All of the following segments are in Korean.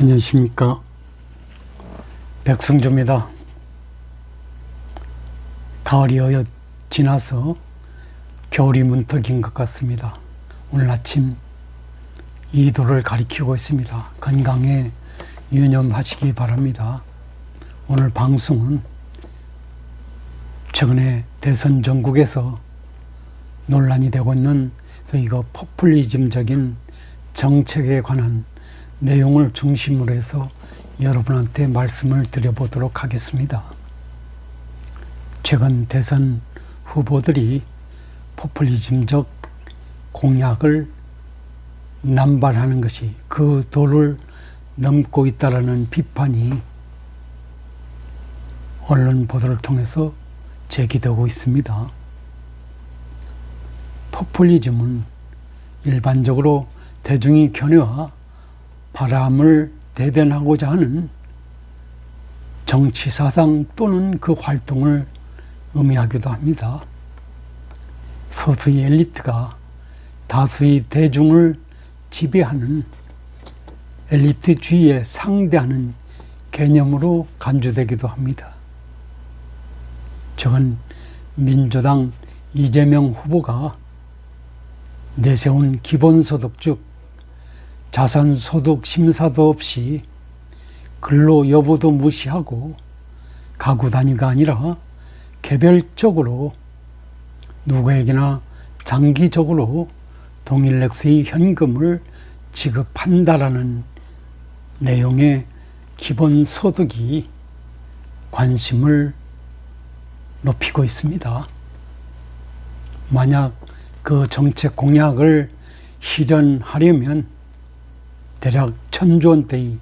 안녕하십니까. 백승조입니다. 가을이 어여 지나서 겨울이 문턱인 것 같습니다. 오늘 아침 이도를 가리키고 있습니다. 건강에 유념하시기 바랍니다. 오늘 방송은 최근에 대선 전국에서 논란이 되고 있는 이거 포퓰리즘적인 정책에 관한 내용을 중심으로 해서 여러분한테 말씀을 드려보도록 하겠습니다. 최근 대선 후보들이 포퓰리즘적 공약을 남발하는 것이 그 도를 넘고 있다라는 비판이 언론 보도를 통해서 제기되고 있습니다. 포퓰리즘은 일반적으로 대중의 견해와 바람을 대변하고자 하는 정치 사상 또는 그 활동을 의미하기도 합니다. 소수의 엘리트가 다수의 대중을 지배하는 엘리트주의에 상대하는 개념으로 간주되기도 합니다. 최근 민주당 이재명 후보가 내세운 기본소득 즉 자산소득 심사도 없이 근로 여부도 무시하고 가구 단위가 아니라 개별적으로 누구에게나 장기적으로 동일 액수의 현금을 지급한다라는 내용의 기본소득이 관심을 높이고 있습니다. 만약 그 정책 공약을 실현하려면 대략 1,000조 원대의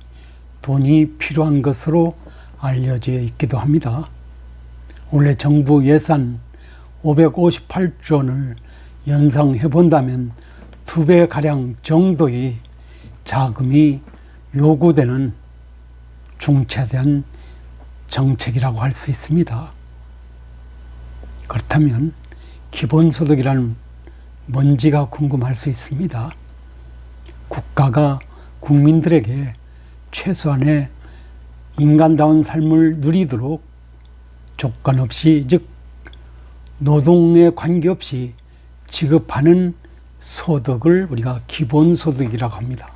돈이 필요한 것으로 알려져 있기도 합니다. 원래 정부 예산 558조 원을 연상해 본다면 2배가량 정도의 자금이 요구되는 중차대한 정책이라고 할 수 있습니다. 그렇다면 기본소득이란 뭔지가 궁금할 수 있습니다. 국가가 국민들에게 최소한의 인간다운 삶을 누리도록 조건 없이 즉 노동에 관계없이 지급하는 소득을 우리가 기본소득이라고 합니다.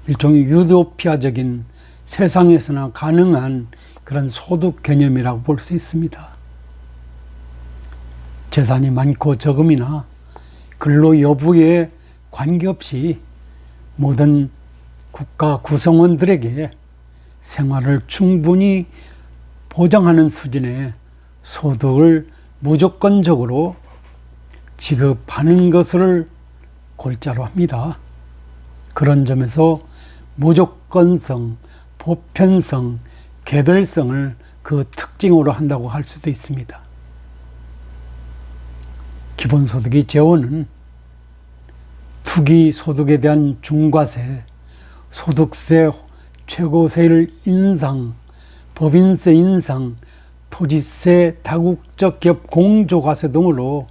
일종의 유토피아적인 세상에서나 가능한 그런 소득 개념이라고 볼 수 있습니다. 재산이 많고 적음이나 근로 여부에 관계없이 모든 국가 구성원들에게 생활을 충분히 보장하는 수준의 소득을 무조건적으로 지급하는 것을 골자로 합니다. 그런 점에서 무조건성, 보편성, 개별성을 그 특징으로 한다고 할 수도 있습니다. 기본소득의 재원은 투기소득에 대한 중과세, 소득세 최고세율 인상, 법인세 인상, 토지세 다국적 기업 공조과세 등으로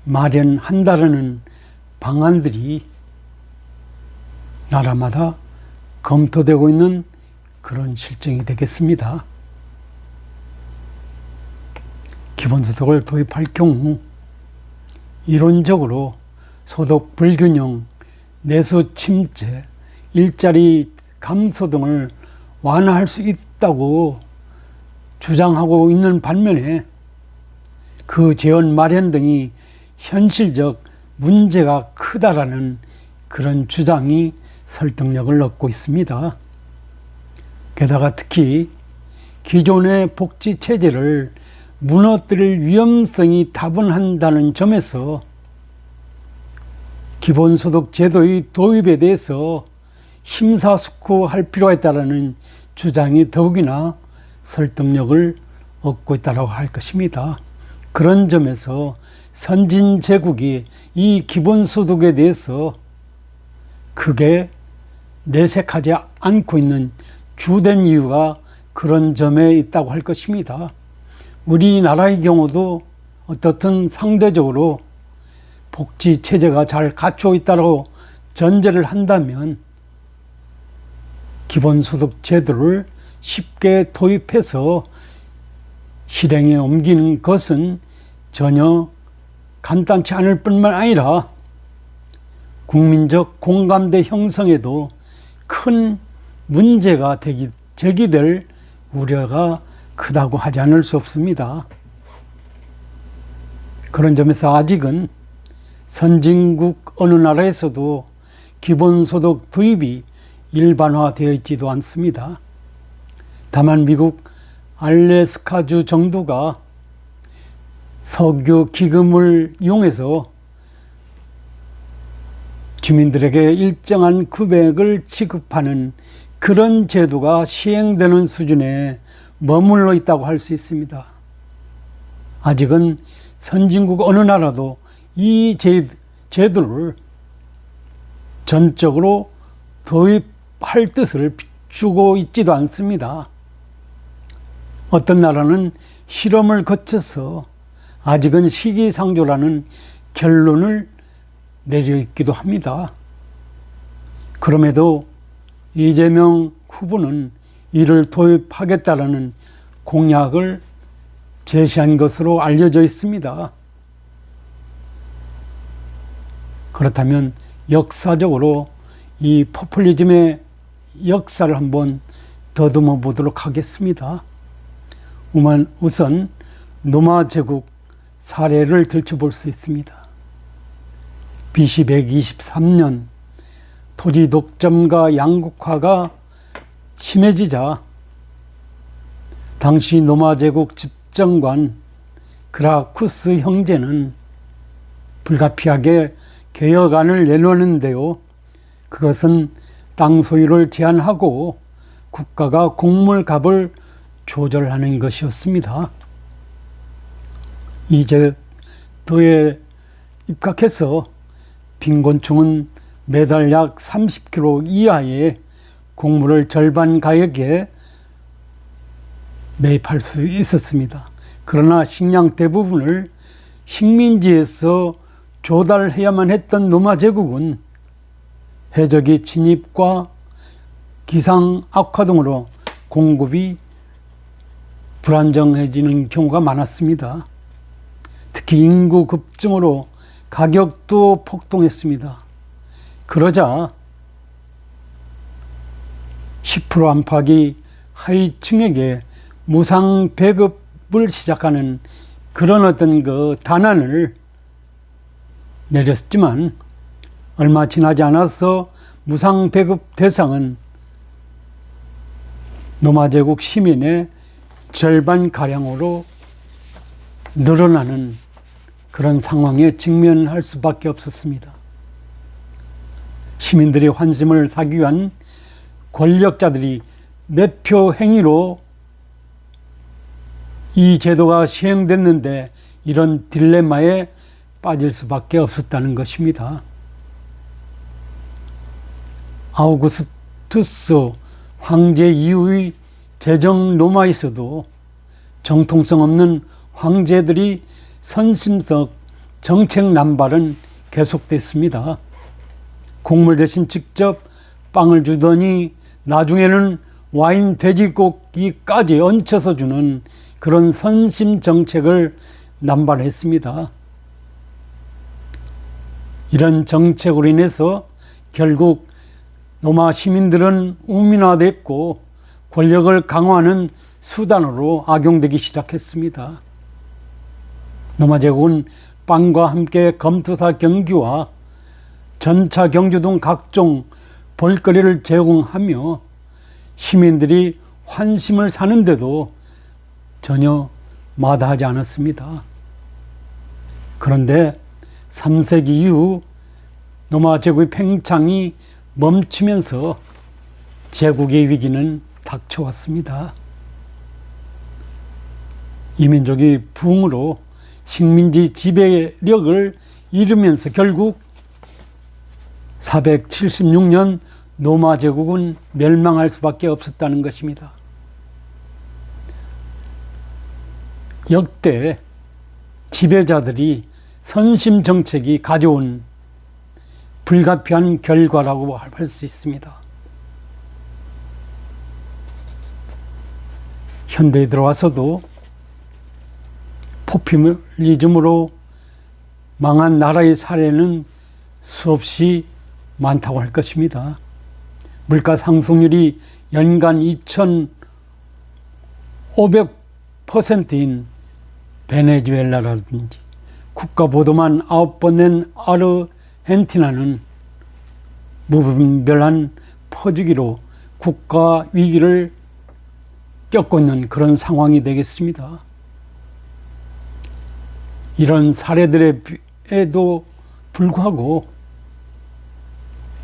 마련한다라는 방안들이 나라마다 검토되고 있는 그런 실정이 되겠습니다. 기본소득을 도입할 경우 이론적으로 소득 불균형, 내수 침체, 일자리 감소 등을 완화할 수 있다고 주장하고 있는 반면에 그 재원 마련 등이 현실적 문제가 크다라는 그런 주장이 설득력을 얻고 있습니다. 게다가 특히 기존의 복지체제를 무너뜨릴 위험성이 다분한다는 점에서 기본소득 제도의 도입에 대해서 심사숙고할 필요가 있다는 주장이 더욱이나 설득력을 얻고 있다고 할 것입니다. 그런 점에서 선진제국이 이 기본소득에 대해서 크게 내색하지 않고 있는 주된 이유가 그런 점에 있다고 할 것입니다. 우리나라의 경우도 어떻든 상대적으로 복지체제가 잘 갖추어 있다고 전제를 한다면 기본소득 제도를 쉽게 도입해서 실행에 옮기는 것은 전혀 간단치 않을 뿐만 아니라 국민적 공감대 형성에도 큰 문제가 제기될 우려가 크다고 하지 않을 수 없습니다. 그런 점에서 아직은 선진국 어느 나라에서도 기본소득 도입이 일반화되어 있지도 않습니다. 다만 미국 알래스카주 정도가 석유 기금을 이용해서 주민들에게 일정한 금액을 지급하는 그런 제도가 시행되는 수준에 머물러 있다고 할 수 있습니다. 아직은 선진국 어느 나라도 이 제도를 전적으로 도입할 뜻을 비추고 있지도 않습니다. 어떤 나라는 실험을 거쳐서 아직은 시기상조라는 결론을 내려있기도 합니다. 그럼에도 이재명 후보는 이를 도입하겠다라는 공약을 제시한 것으로 알려져 있습니다. 그렇다면 역사적으로 이 포퓰리즘의 역사를 한번 더듬어 보도록 하겠습니다. 우선 노마 제국 사례를 들춰볼 수 있습니다. BC 123년 토지 독점과 양국화가 심해지자 당시 노마 제국 집정관 그라쿠스 형제는 불가피하게 개혁안을 내놓는데요. 그것은 땅 소유를 제한하고 국가가 곡물값을 조절하는 것이었습니다. 이 제도에 입각해서 빈곤층은 매달 약 30kg 이하의 곡물을 절반 가격에 매입할 수 있었습니다. 그러나 식량 대부분을 식민지에서 조달해야만 했던 노마 제국은 해적의 진입과 기상 악화 등으로 공급이 불안정해지는 경우가 많았습니다. 특히 인구 급증으로 가격도 폭등했습니다. 그러자 10% 안팎이 하위층에게 무상 배급을 시작하는 그런 어떤 그 단안을 내렸지만 얼마 지나지 않아서 무상 배급 대상은 노마 제국 시민의 절반가량으로 늘어나는 그런 상황에 직면할 수밖에 없었습니다. 시민들의 환심을 사기 위한 권력자들이 매표 행위로 이 제도가 시행됐는데 이런 딜레마에 빠질 수밖에 없었다는 것입니다. 아우구스투스 황제 이후의 제정 로마에서도 정통성 없는 황제들이 선심성 정책 남발은 계속됐습니다. 곡물 대신 직접 빵을 주더니 나중에는 와인 돼지고기까지 얹혀서 주는 그런 선심 정책을 남발했습니다. 이런 정책으로 인해서 결국 노마 시민들은 우민화됐고 권력을 강화하는 수단으로 악용되기 시작했습니다. 노마 제국은 빵과 함께 검투사 경기와 전차 경주 등 각종 볼거리를 제공하며 시민들이 환심을 사는데도 전혀 마다하지 않았습니다. 그런데 3세기 이후 노마 제국의 팽창이 멈추면서 제국의 위기는 닥쳐왔습니다. 이민족이 부흥으로 식민지 지배력을 잃으면서 결국 476년 노마 제국은 멸망할 수밖에 없었다는 것입니다. 역대 지배자들이 선심 정책이 가져온 불가피한 결과라고 할 수 있습니다. 현대에 들어와서도 포퓰리즘으로 망한 나라의 사례는 수없이 많다고 할 것입니다. 물가 상승률이 연간 2,500%인 베네수엘라라든지 국가 보도만 9번 낸 아르헨티나는 무분별한 퍼주기로 국가 위기를 겪고 있는 그런 상황이 되겠습니다. 이런 사례들에도 불구하고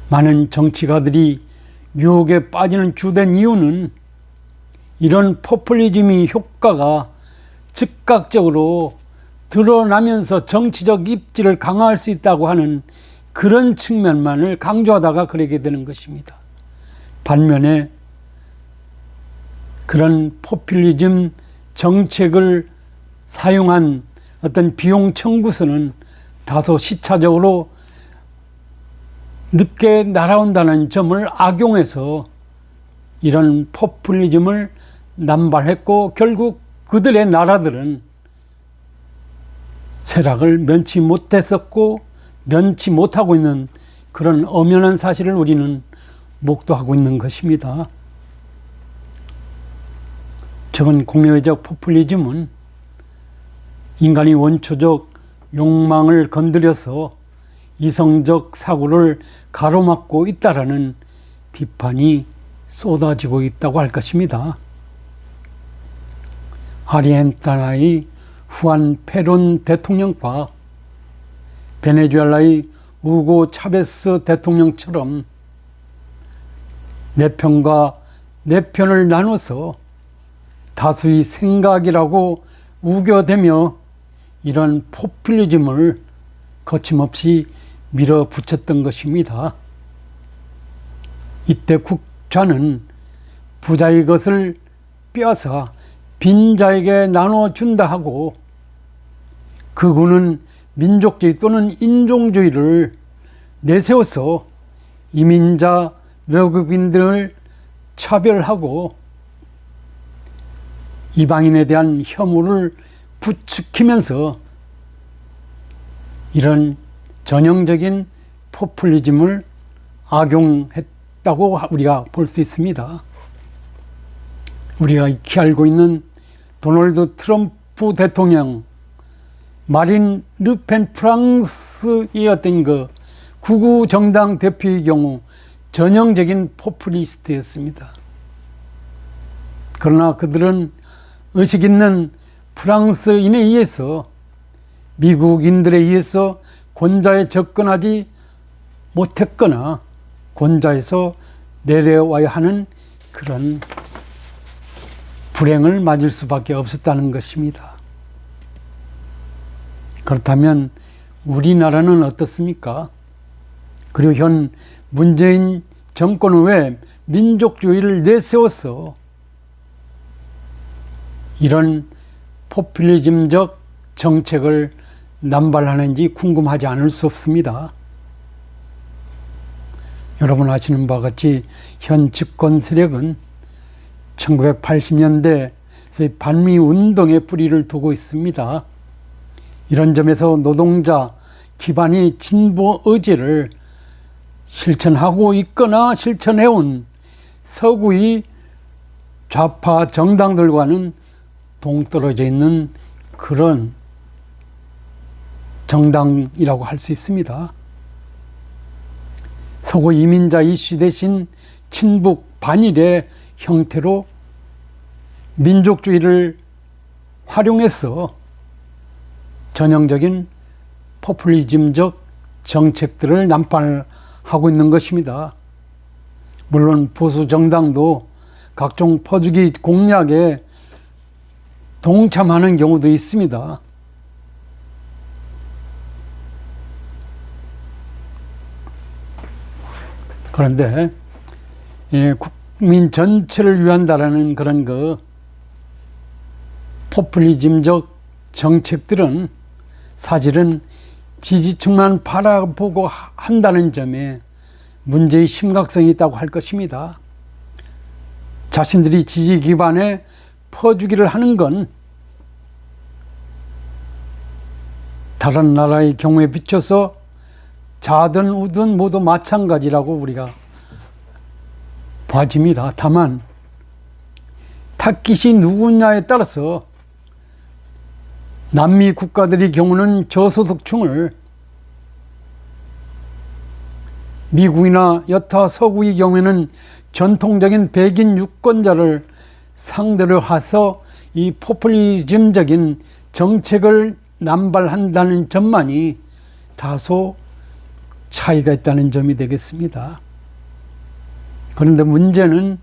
많은 정치가들이 유혹에 빠지는 주된 이유는 이런 포퓰리즘의 효과가 즉각적으로 드러나면서 정치적 입지를 강화할 수 있다고 하는 그런 측면만을 강조하다가 그러게 되는 것입니다. 반면에 그런 포퓰리즘 정책을 사용한 어떤 비용 청구서는 다소 시차적으로 늦게 날아온다는 점을 악용해서 이런 포퓰리즘을 남발했고, 결국 그들의 나라들은 쇠락을 면치 못했었고 면치 못하고 있는 그런 엄연한 사실을 우리는 목도하고 있는 것입니다. 최근 공유적 포퓰리즘은 인간의 원초적 욕망을 건드려서 이성적 사고를 가로막고 있다라는 비판이 쏟아지고 있다고 할 것입니다. 아르헨티나의 후안 페론 대통령과 베네수엘라의 우고 차베스 대통령처럼 내 편과 내 편을 나눠서 다수의 생각이라고 우겨대며 이런 포퓰리즘을 거침없이 밀어붙였던 것입니다. 이때 국좌는 부자의 것을 빼앗아 빈자에게 나눠준다 하고, 극우는 민족주의 또는 인종주의를 내세워서 이민자 외국인들을 차별하고 이방인에 대한 혐오를 부추기면서 이런 전형적인 포퓰리즘을 악용했다고 우리가 볼 수 있습니다. 우리가 익히 알고 있는 도널드 트럼프 대통령, 마린 르펜 프랑스의 어떤 그 극우 정당 대표의 경우 전형적인 포퓰리스트였습니다. 그러나 그들은 의식 있는 프랑스인에 의해서, 미국인들에 의해서 권좌에 접근하지 못했거나 권좌에서 내려와야 하는 그런 불행을 맞을 수밖에 없었다는 것입니다. 그렇다면 우리나라는 어떻습니까? 그리고 현 문재인 정권은 왜 민족주의를 내세워서 이런 포퓰리즘적 정책을 남발하는지 궁금하지 않을 수 없습니다. 여러분 아시는 바와 같이 현 집권 세력은 1980년대 반미 운동에 뿌리를 두고 있습니다. 이런 점에서 노동자 기반의 진보 의지를 실천하고 있거나 실천해온 서구의 좌파 정당들과는 동떨어져 있는 그런 정당이라고 할 수 있습니다. 서구 이민자 이슈 대신 친북 반일의 형태로 민족주의를 활용해서 전형적인 포퓰리즘적 정책들을 남발하고 있는 것입니다. 물론 보수 정당도 각종 퍼주기 공약에 동참하는 경우도 있습니다. 그런데 국민 전체를 위한다라는 그런 포퓰리즘적 정책들은 사실은 지지층만 바라보고 한다는 점에 문제의 심각성이 있다고 할 것입니다. 자신들이 지지 기반의 퍼주기를 하는 건 다른 나라의 경우에 비춰서 자든 우든 모두 마찬가지라고 우리가 봐집니다. 다만 타깃이 누구냐에 따라서 남미 국가들의 경우는 저소득층을, 미국이나 여타 서구의 경우에는 전통적인 백인 유권자를 상대로 해서 이 포퓰리즘적인 정책을 남발한다는 점만이 다소 차이가 있다는 점이 되겠습니다. 그런데 문제는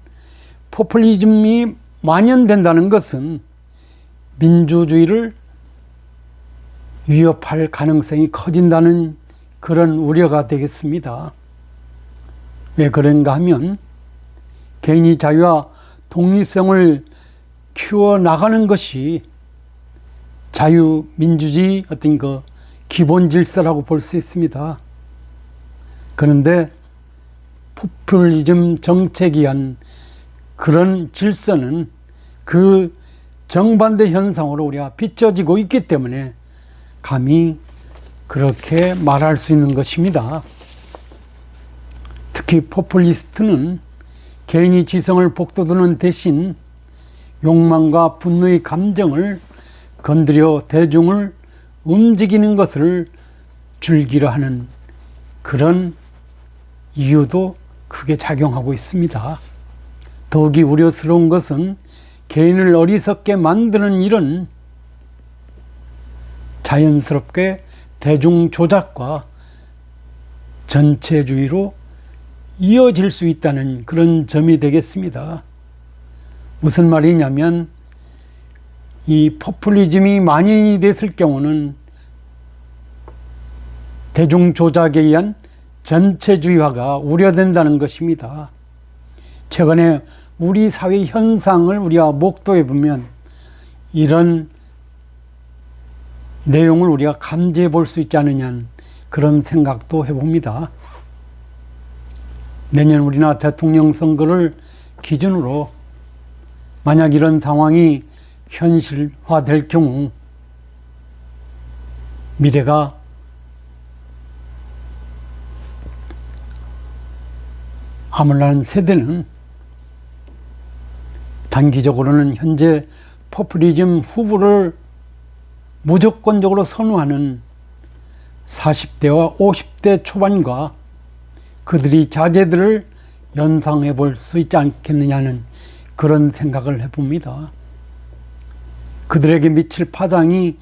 포퓰리즘이 만연된다는 것은 민주주의를 위협할 가능성이 커진다는 그런 우려가 되겠습니다. 왜 그런가 하면 개인의 자유와 독립성을 키워나가는 것이 자유민주주의 어떤 그 기본 질서라고 볼 수 있습니다. 그런데 포퓰리즘 정책에 의한 그런 질서는 그 정반대 현상으로 우리가 비춰지고 있기 때문에 감히 그렇게 말할 수 있는 것입니다. 특히 포퓰리스트는 개인의 지성을 복돋우는 대신 욕망과 분노의 감정을 건드려 대중을 움직이는 것을 즐기려 하는 그런 이유도 크게 작용하고 있습니다. 더욱이 우려스러운 것은 개인을 어리석게 만드는 일은 자연스럽게 대중 조작과 전체주의로 이어질 수 있다는 그런 점이 되겠습니다. 무슨 말이냐면 이 포퓰리즘이 만연이 됐을 경우는 대중 조작에 의한 전체주의화가 우려된다는 것입니다. 최근에 우리 사회 현상을 우리가 목도해 보면 이런 내용을 우리가 감지해 볼 수 있지 않느냐는 그런 생각도 해봅니다. 내년 우리나라 대통령 선거를 기준으로 만약 이런 상황이 현실화될 경우 미래가 아물란 세대는 단기적으로는 현재 포퓰리즘 후보를 무조건적으로 선호하는 40대와 50대 초반과 그들이 자제들을 연상해 볼 수 있지 않겠느냐는 그런 생각을 해봅니다. 그들에게 미칠 파장이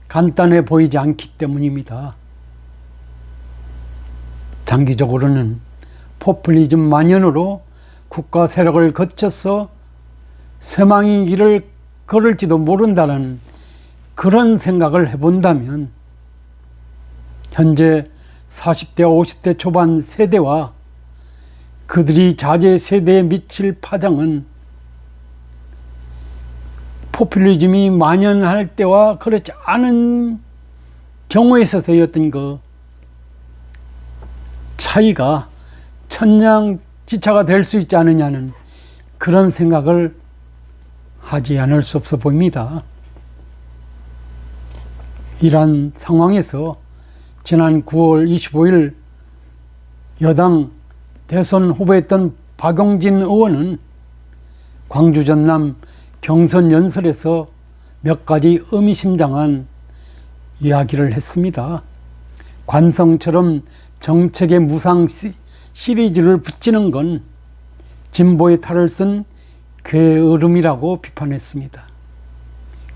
간단해 보이지 않기 때문입니다. 장기적으로는 포퓰리즘 만연으로 국가 세력을 거쳐서 쇠망의 길을 걸을지도 모른다는 그런 생각을 해본다면 현재 40대와 50대 초반 세대와 그들이 자제 세대에 미칠 파장은 포퓰리즘이 만연할 때와 그렇지 않은 경우에 있어서의 어떤 그 차이가 천냥지차가 될 수 있지 않느냐는 그런 생각을 하지 않을 수 없어 보입니다. 이러한 상황에서 지난 9월 25일 여당 대선 후보였던 박용진 의원은 광주 전남 경선 연설에서 몇 가지 의미심장한 이야기를 했습니다. 관성처럼 정책의 무상 시리즈를 붙이는 건 진보의 탈을 쓴 게으름이라고 비판했습니다.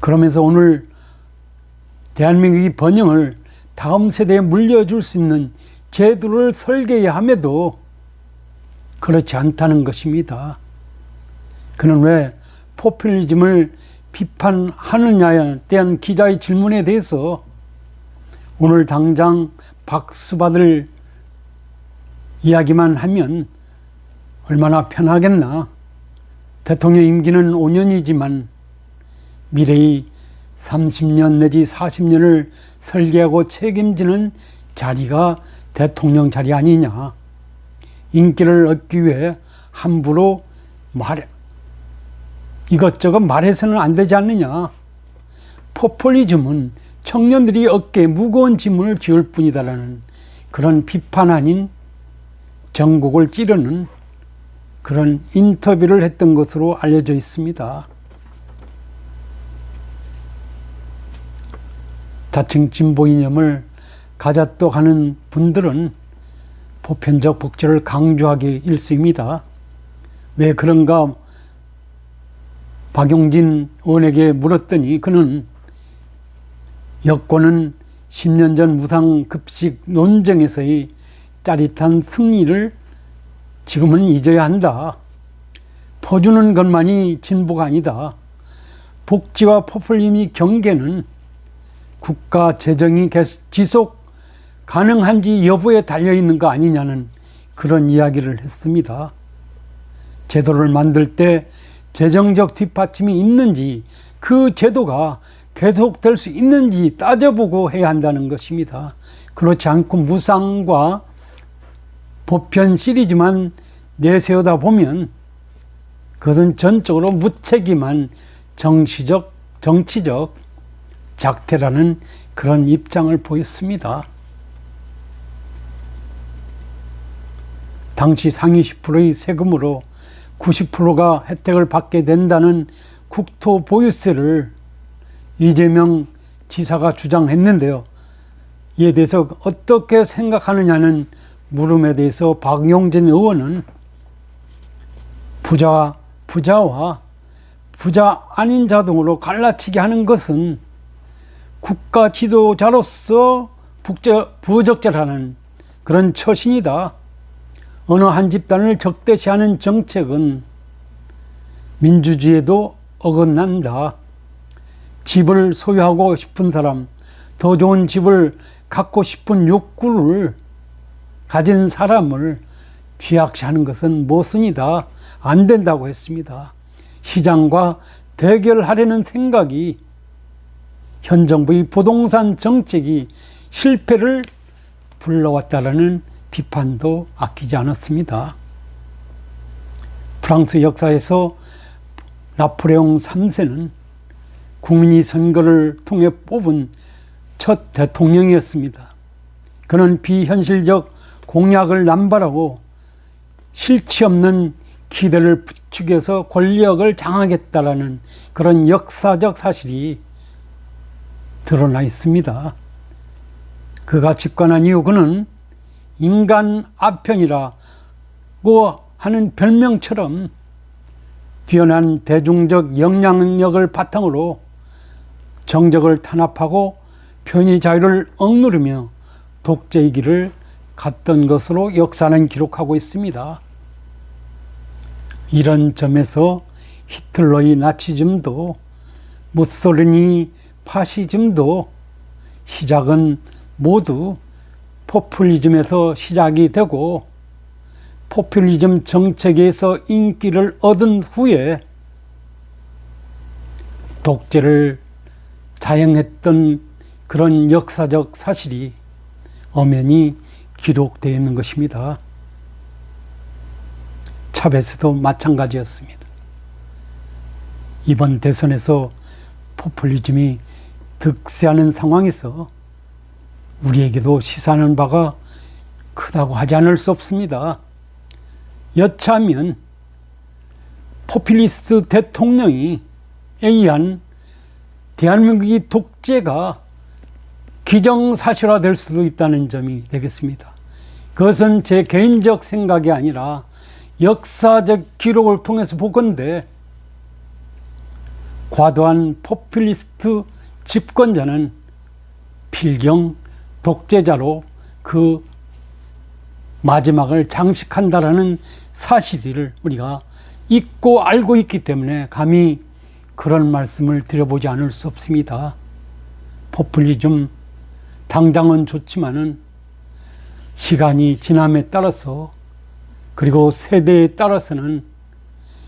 그러면서 오늘 대한민국의 번영을 다음 세대에 물려줄 수 있는 제도를 설계해야 함에도 그렇지 않다는 것입니다. 그는 왜 포퓰리즘을 비판하느냐에 대한 기자의 질문에 대해서 오늘 당장 박수받을 이야기만 하면 얼마나 편하겠나. 대통령 임기는 5년이지만 미래의 30년 내지 40년을 설계하고 책임지는 자리가 대통령 자리 아니냐. 인기를 얻기 위해 함부로 이것저것 말해서는 안 되지 않느냐. 포퓰리즘은 청년들이 어깨에 무거운 짐을 지을 뿐이다라는 그런 비판 아닌 전국을 찌르는 그런 인터뷰를 했던 것으로 알려져 있습니다. 자칭 진보 이념을 가졌다고 하는 분들은 보편적 복지를 강조하기 일쑤입니다. 왜 그런가 박용진 의원에게 물었더니 그는 여권은 10년 전 무상급식 논쟁에서의 짜릿한 승리를 지금은 잊어야 한다. 퍼주는 것만이 진보가 아니다. 복지와 포퓰리즘의 경계는 국가 재정이 지속 가능한지 여부에 달려있는 거 아니냐는 그런 이야기를 했습니다. 제도를 만들 때 재정적 뒷받침이 있는지 그 제도가 계속될 수 있는지 따져보고 해야 한다는 것입니다. 그렇지 않고 무상과 보편 시리즈만 내세우다 보면 그것은 전적으로 무책임한 정치적 작태라는 그런 입장을 보였습니다. 당시 상위 10%의 세금으로 90%가 혜택을 받게 된다는 국토보유세를 이재명 지사가 주장했는데요. 이에 대해서 어떻게 생각하느냐는 물음에 대해서 박용진 의원은 부자와 부자 아닌 자 등으로 갈라치게 하는 것은 국가 지도자로서 부적절하는 그런 처신이다. 어느 한 집단을 적대시하는 정책은 민주주의에도 어긋난다. 집을 소유하고 싶은 사람, 더 좋은 집을 갖고 싶은 욕구를 가진 사람을 쥐약시하는 것은 모순이다. 안 된다고 했습니다. 시장과 대결하려는 생각이 현 정부의 부동산 정책이 실패를 불러왔다라는 비판도 아끼지 않았습니다. 프랑스 역사에서 나폴레옹 3세는 국민이 선거를 통해 뽑은 첫 대통령이었습니다. 그는 비현실적 공약을 남발하고 실체 없는 기대를 부추겨서 권력을 장악했다라는 그런 역사적 사실이 드러나 있습니다. 그가 집권한 이후 그는 인간 아편이라고 하는 별명처럼 뛰어난 대중적 영향력을 바탕으로 정적을 탄압하고 표현의 자유를 억누르며 독재의 길을 갔던 것으로 역사는 기록하고 있습니다. 이런 점에서 히틀러의 나치즘도 무솔리니 파시즘도 시작은 모두 포퓰리즘에서 시작이 되고 포퓰리즘 정책에서 인기를 얻은 후에 독재를 자행했던 그런 역사적 사실이 엄연히 기록되어 있는 것입니다. 차베스도 마찬가지였습니다. 이번 대선에서 포퓰리즘이 득세하는 상황에서 우리에게도 시사하는 바가 크다고 하지 않을 수 없습니다. 여차하면 포퓰리스트 대통령에 의한 대한민국의 독재가 기정사실화될 수도 있다는 점이 되겠습니다. 그것은 제 개인적 생각이 아니라 역사적 기록을 통해서 보건대 과도한 포퓰리스트 집권자는 필경 독재자로 그 마지막을 장식한다라는 사실을 우리가 잊고 알고 있기 때문에 감히 그런 말씀을 드려보지 않을 수 없습니다. 포퓰리즘 당장은 좋지만은 시간이 지남에 따라서 그리고 세대에 따라서는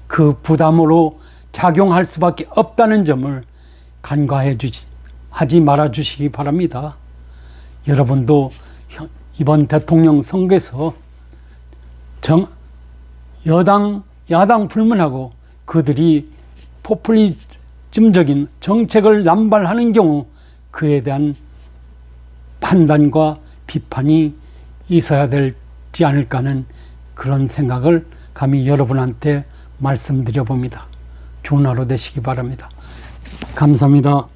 그 부담으로 작용할 수밖에 없다는 점을 하지 말아 주시기 바랍니다. 여러분도 이번 대통령 선거에서 야당 불문하고 그들이 포퓰리즘적인 정책을 남발하는 경우 그에 대한 판단과 비판이 있어야 되지 않을까 하는 그런 생각을 감히 여러분한테 말씀드려 봅니다. 좋은 하루 되시기 바랍니다. 감사합니다.